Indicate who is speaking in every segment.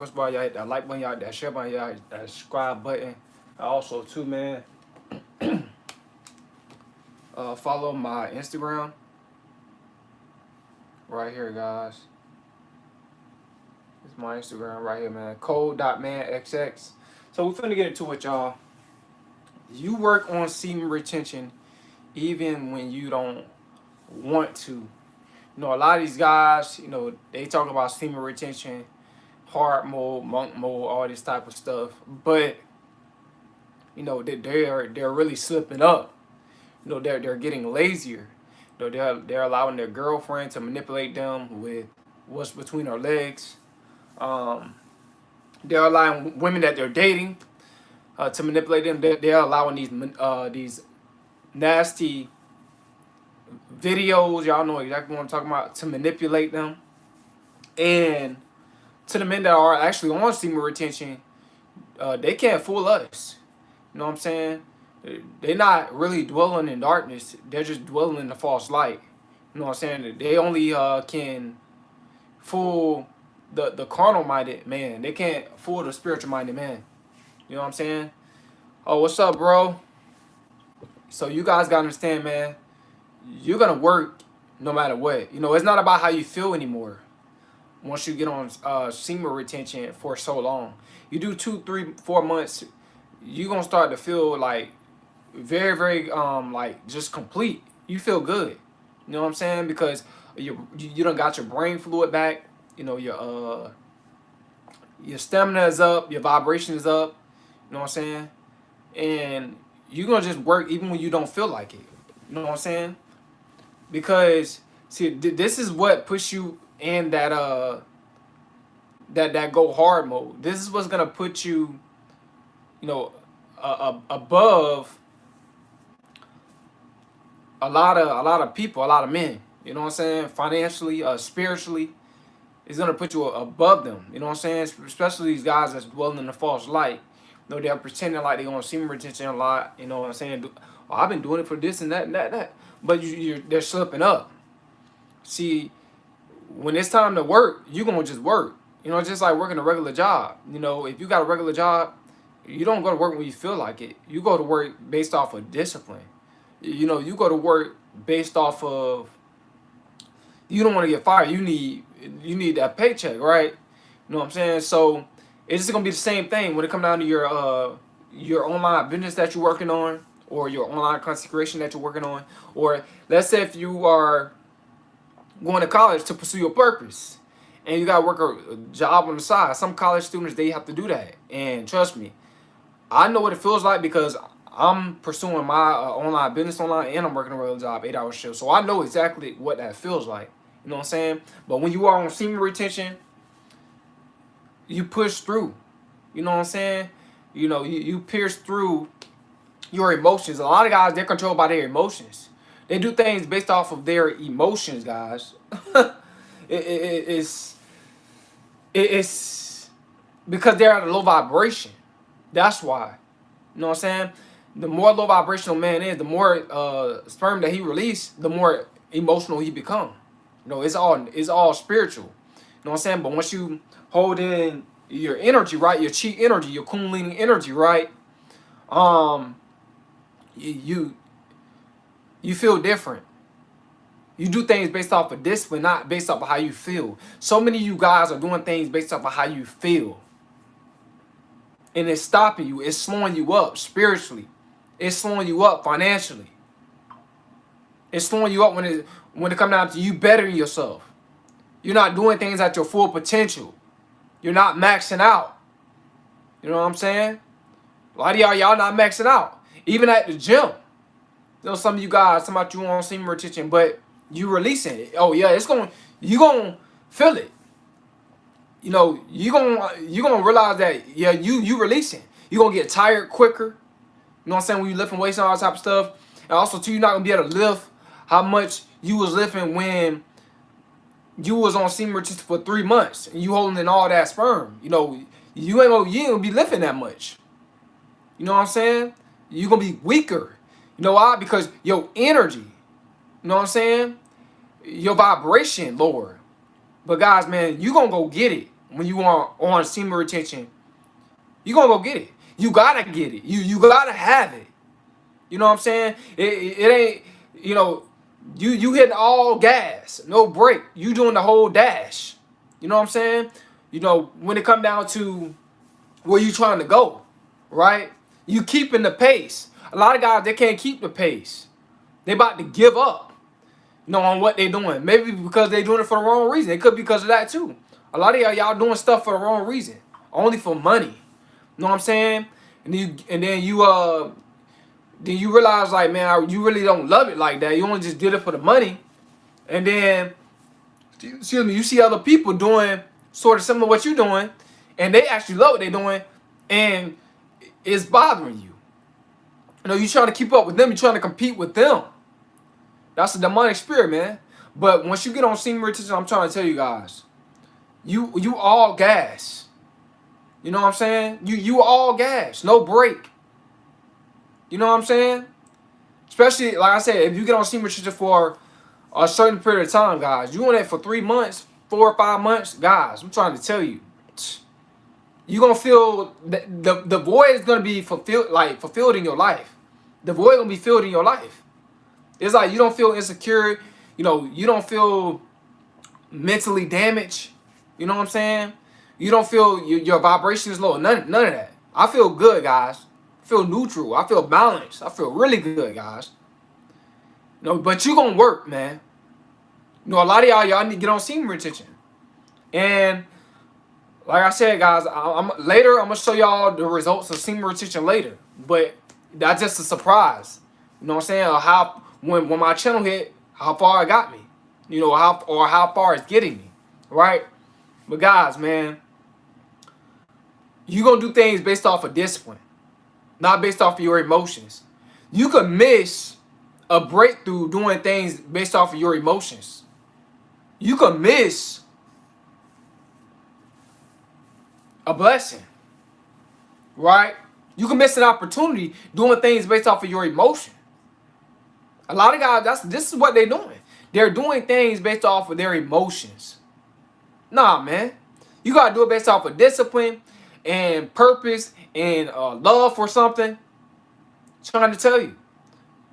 Speaker 1: First of all, y'all hit that like button, y'all hit that share button, y'all hit that subscribe button. Also, too, man, follow my Instagram right here, guys. It's my Instagram right here, man. Code.manxx. So we're finna get into it, y'all. You work on semen retention even when you don't want to. A lot of these guys, they talk about semen retention, hard mode, monk mode, all this type of stuff. But they're really slipping up. They're getting lazier. They're allowing their girlfriend to manipulate them with what's between their legs. They're allowing women that they're dating to manipulate them. They're allowing these nasty videos. Y'all know exactly what I'm talking about, to manipulate them. And to the men that are actually on semen retention, they can't fool us. You know what I'm saying? They're not really dwelling in darkness. They're just dwelling in the false light. You know what I'm saying? They only can fool the carnal minded man. They can't fool the spiritual minded man. You know what I'm saying? Oh, what's up, bro? So you guys gotta understand, man. You're gonna work no matter what. It's not about how you feel anymore. Once you get on semen retention for so long, you do 2, 3, 4 months, you're gonna start to feel like very, very like just complete. You feel good. You know what I'm saying? Because you done got your brain fluid back. Your stamina is up, your vibration is up. You know what I'm saying? And you're gonna just work even when you don't feel like it. You know what I'm saying? Because see, this is what puts you in that that go hard mode. This is what's gonna put you, above a lot of people, a lot of men. You know what I'm saying? Financially, spiritually, it's gonna put you above them. You know what I'm saying? Especially these guys that's dwelling in the false light. They're pretending like they're on semen retention a lot. You know what I'm saying? Oh, I've been doing it for this and that and that. But they're slipping up. See, when it's time to work, you're gonna just work. Just like working a regular job. If you got a regular job, you don't go to work when you feel like it. You go to work based off of discipline. You go to work based off of, you don't want to get fired. You need that paycheck, right? You know what I'm saying? So it's just gonna be the same thing when it comes down to your online business that you're working on, or your online consecration that you're working on, or let's say if you are going to college to pursue your purpose, and you gotta work a job on the side. Some college students, they have to do that, and trust me, I know what it feels like because I'm pursuing my online business online, and I'm working a regular job, 8-hour shift. So I know exactly what that feels like. You know what I'm saying? But when you are on semen retention, you push through. You know what I'm saying? You pierce through your emotions. A lot of guys, they're controlled by their emotions. They do things based off of their emotions, guys. It's because they're at a low vibration. That's why. You know what I'm saying? The more low vibrational man is, the more sperm that he release, the more emotional he become. It's all spiritual. You know what I'm saying? But once you hold in your energy, right, your chi energy, your kundalini energy, right, you feel different. You do things based off of discipline, not based off of how you feel. So many of you guys are doing things based off of how you feel. And it's stopping you. It's slowing you up spiritually. It's slowing you up financially. It's slowing you up when it comes down to you bettering yourself. You're not doing things at your full potential. You're not maxing out. You know what I'm saying? A lot of y'all not maxing out. Even at the gym. Some of you guys, some of you on semen retention, but you releasing it. Oh yeah, you gonna feel it. You gonna realize that yeah, you releasing. You gonna get tired quicker. You know what I'm saying? When you lifting weights and all that type of stuff. And also too, you're not gonna be able to lift how much you was lifting when you was on semen retention for 3 months and you holding in all that sperm. You ain't gonna be lifting that much. You know what I'm saying? You're gonna be weaker. You know why? Because your energy, you know what I'm saying? Your vibration lower. But guys, man, you gonna go get it when you are on semen retention, you gonna go get it. You gotta get it. You gotta have it. You know what I'm saying? It ain't, you know, you hitting all gas, no brake. You doing the whole dash. You know what I'm saying? You know, when it come down to where you trying to go, right? You keeping the pace. A lot of guys, they can't keep the pace. They about to give up, you know, on what they doing. Maybe because they doing it for the wrong reason. It could be because of that too. A lot of y'all doing stuff for the wrong reason, only for money. You know what I'm saying? Then you realize, like, man, you really don't love it like that. You only just did it for the money. And then, excuse me, you see other people doing sort of similar to what you're doing, and they actually love what they're doing, and it's bothering you. You know, you're trying to keep up with them. You're trying to compete with them. That's a demonic spirit, man. But once you get on semen retention, I'm trying to tell you guys, you all gas. You know what I'm saying? You all gas, no break. You know what I'm saying? Especially, like I said, if you get on semen retention for a certain period of time, guys, you on that for 3 months, 4 or 5 months, guys, I'm trying to tell you, you're gonna feel the void is gonna be fulfilled in your life. The void gonna be filled in your life. It's like you don't feel insecure, you know, you don't feel mentally damaged. You know what I'm saying? You don't feel your vibration is low. None of that. I feel good, guys. I feel neutral. I feel balanced. I feel really good, guys. You know, but you gonna work, man. You know, a lot of y'all need to get on semen retention. And like I said, guys, I'm gonna show y'all the results of semen retention later. But that's just a surprise. You know what I'm saying? Or how when my channel hit, how far it got me. You know, how far it's getting me. Right? But guys, man, you gonna do things based off of discipline, not based off of your emotions. You could miss a breakthrough doing things based off of your emotions. You could miss a blessing, right? You can miss an opportunity doing things based off of your emotion. A lot of guys, this is what they're doing. They're doing things based off of their emotions. Nah, man. You got to do it based off of discipline and purpose and love for something. I'm trying to tell you.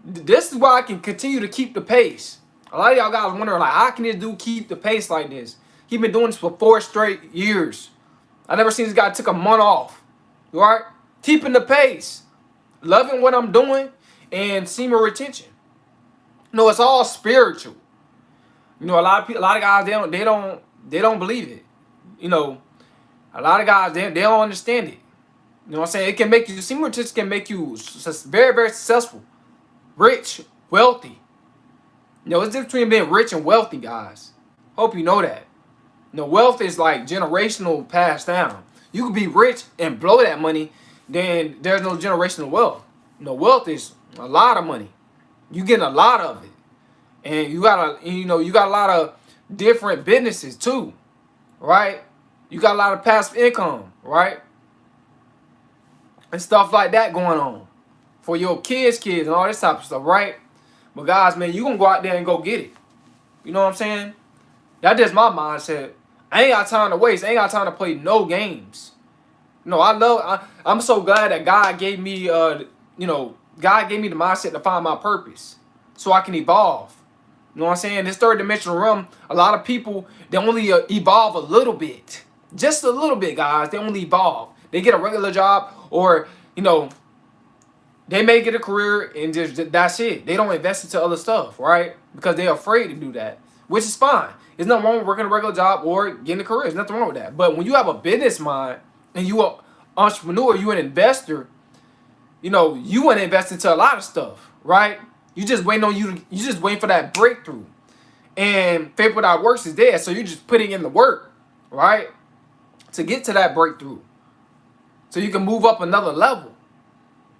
Speaker 1: This is why I can continue to keep the pace. A lot of y'all guys wondering, like, how can this dude keep the pace like this? He been doing this for 4 straight years. I never seen this guy took a month off. Right? Keeping the pace. Loving what I'm doing and semen retention. No, it's all spiritual. You know, a lot of guys they don't believe it. You know, a lot of guys they don't understand it. You know what I'm saying? It can make you semen retention can make you very, very successful, rich, wealthy. You know, it's different between being rich and wealthy, guys. Hope you know that. You know, wealth is like generational passed down. You could be rich and blow that money, then there's no generational wealth. You know, wealth is a lot of money. You getting a lot of it. And you got a lot of different businesses too, right? You got a lot of passive income, right? And stuff like that going on for your kids and all this type of stuff, right? But guys, man, you gonna go out there and go get it. You know what I'm saying? That's just my mindset. I ain't got time to waste. I ain't got time to play no games. No, I'm so glad that God gave me, God gave me the mindset to find my purpose so I can evolve. You know what I'm saying? This third dimensional realm, a lot of people, they only evolve a little bit. Just a little bit, guys. They only evolve. They get a regular job or, they may get a career and just that's it. They don't invest into other stuff, right? Because they're afraid to do that, which is fine. There's nothing wrong with working a regular job or getting a career. There's nothing wrong with that. But when you have a business mind and you are an entrepreneur, you an investor, you want to invest into a lot of stuff, right? You just waiting for that breakthrough. And faith without works is dead. So you're just putting in the work, right? To get to that breakthrough. So you can move up another level.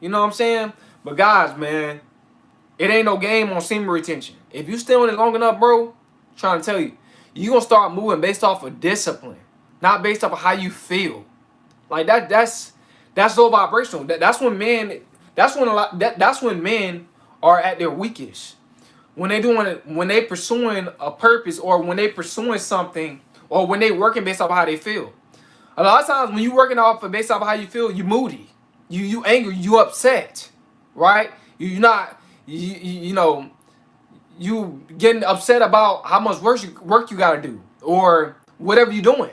Speaker 1: You know what I'm saying? But guys, man, it ain't no game on semen retention. If you stay on it long enough, bro, I'm trying to tell you, you're going to start moving based off of discipline. Not based off of how you feel. Like that's low vibrational. That's when men are at their weakest. When they pursuing a purpose or when they pursuing something or when they working based off how they feel. A lot of times when you working off of based off of how you feel, you moody, you angry, you upset, right? You not you know you getting upset about how much work you gotta do or whatever you're doing.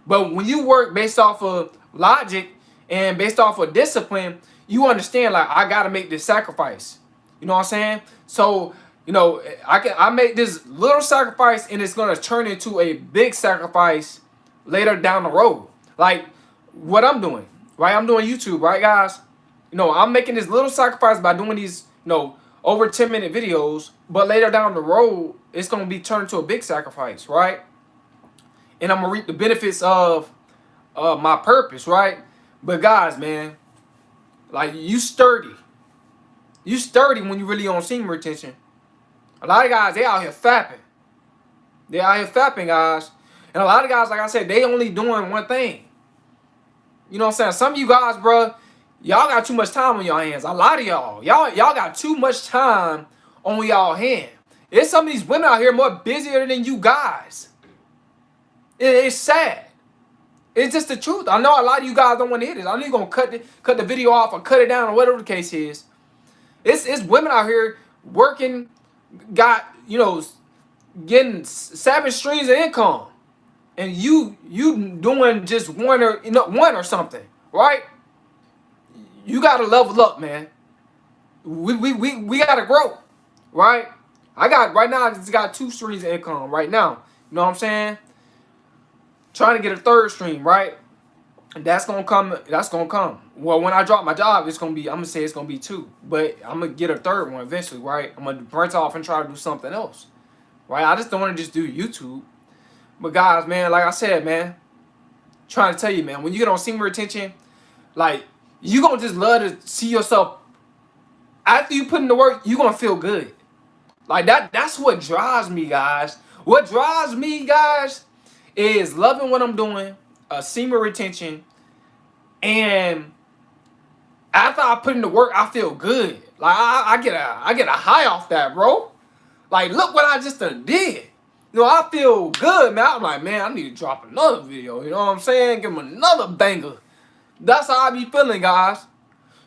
Speaker 1: But when you work based off of logic and based off of discipline, you understand like I gotta make this sacrifice. You know what I'm saying? So I make this little sacrifice and it's gonna turn into a big sacrifice later down the road. Like what I'm doing, right? I'm doing YouTube, right, guys? I'm making this little sacrifice by doing these, over 10-minute videos, but later down the road, it's gonna be turned into a big sacrifice, right? And I'm gonna reap the benefits of my purpose, right? But guys, man, like you sturdy. You sturdy when you really on semen retention. A lot of guys, they out here fapping. They out here fapping, guys. And a lot of guys, like I said, they only doing one thing. You know what I'm saying? Some of you guys, bro, y'all got too much time on your hands. A lot of y'all got too much time on y'all hand. There's some of these women out here more busier than you guys. It's sad. It's just the truth. I know a lot of you guys don't want to hear this. I know you're gonna cut the video off or cut it down or whatever the case is. It's women out here working, got getting 7 streams of income, and you doing just one or something, right? You gotta level up, man. We gotta grow, right? Right now I just got 2 streams of income right now. You know what I'm saying? Trying to get a 3rd stream, right? And that's gonna come. That's gonna come. Well, when I drop my job, it's gonna be. I'm gonna say it's gonna be 2, but I'm gonna get a 3rd one eventually, right? I'm gonna branch off and try to do something else, right? I just don't want to just do YouTube. But guys, man, like I said, man, trying to tell you, man, when you get on semen retention, like you gonna just love to see yourself after you put in the work. You gonna feel good, like that. That's what drives me, guys. What drives me, guys, is loving what I'm doing, semen retention, and after I put in the work, I feel good. Like I get a high off that, bro. Like look what I just done did. I feel good, man. I'm like, man, I need to drop another video. You know what I'm saying? Give them another banger. That's how I be feeling, guys.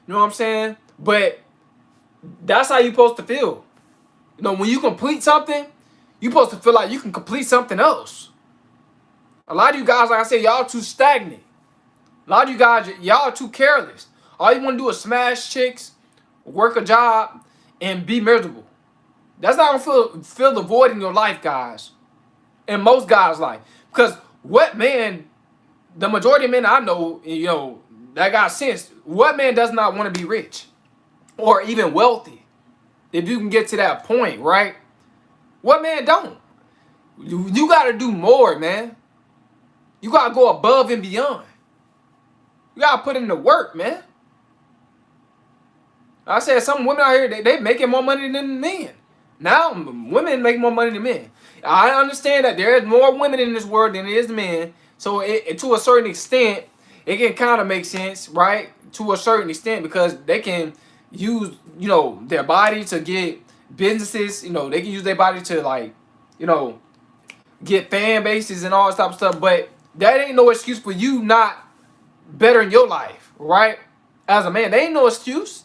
Speaker 1: You know what I'm saying? But that's how you supposed to feel. When you complete something, you supposed to feel like you can complete something else. A lot of you guys, like I said, y'all too stagnant. A lot of you guys, y'all too careless. All you want to do is smash chicks, work a job, and be miserable. That's not gonna fill the void in your life, guys. In most guys' life. Because the majority of men I know, that got sense, what man does not want to be rich? Or even wealthy? If you can get to that point, right? What man don't? You gotta do more, man. You gotta go above and beyond. You gotta put in the work, man. I said some women out here, they making more money than men. Now women make more money than men. I understand that there is more women in this world than there is men. So to a certain extent, it can kind of make sense, right? To a certain extent, because they can use, their body to get businesses. They can use their body to get fan bases and all this type of stuff. But that ain't no excuse for you not bettering your life, right? As a man, there ain't no excuse.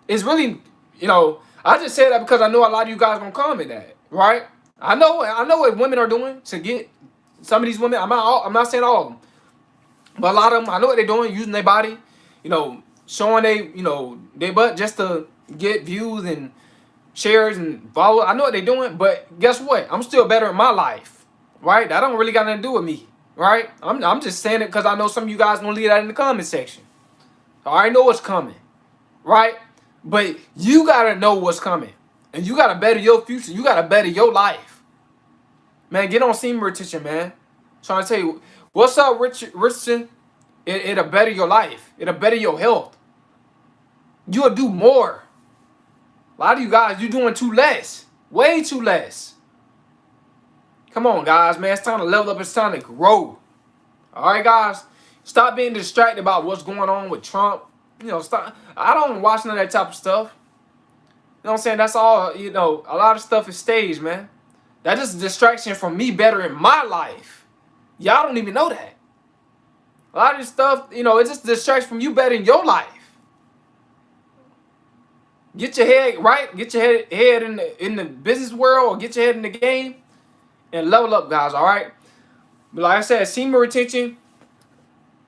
Speaker 1: It's really, I just say that because I know a lot of you guys gonna comment that, right? I know what women are doing to get some of these women. I'm not saying all of them, but a lot of them, I know what they're doing, using their body, showing their butt just to get views and shares and follow. I know what they're doing, but guess what? I'm still better in my life, right? That don't really got nothing to do with me, right? I'm just saying it because I know some of you guys gonna leave that in the comment section. I already know what's coming, right? But you gotta know what's coming, and you gotta better your future. You gotta better your life, man. Get on semen retention, man. Trying to tell you, what's up, Richardson? It'll better your life. It'll better your health. You'll do more. A lot of you guys, you're doing too less, way too less. Come on, guys, man. It's time to level up. It's time to grow. All right, guys. Stop being distracted about what's going on with Trump. Stop. I don't watch none of that type of stuff. You know what I'm saying? That's all, a lot of stuff is staged, man. That is a distraction from me bettering my life. Y'all don't even know that. A lot of this stuff, you know, it just distracts from you bettering your life. Get your head right. Get your head in the business world, or get your head in the game, and level up, guys. All right. But like I said, semen retention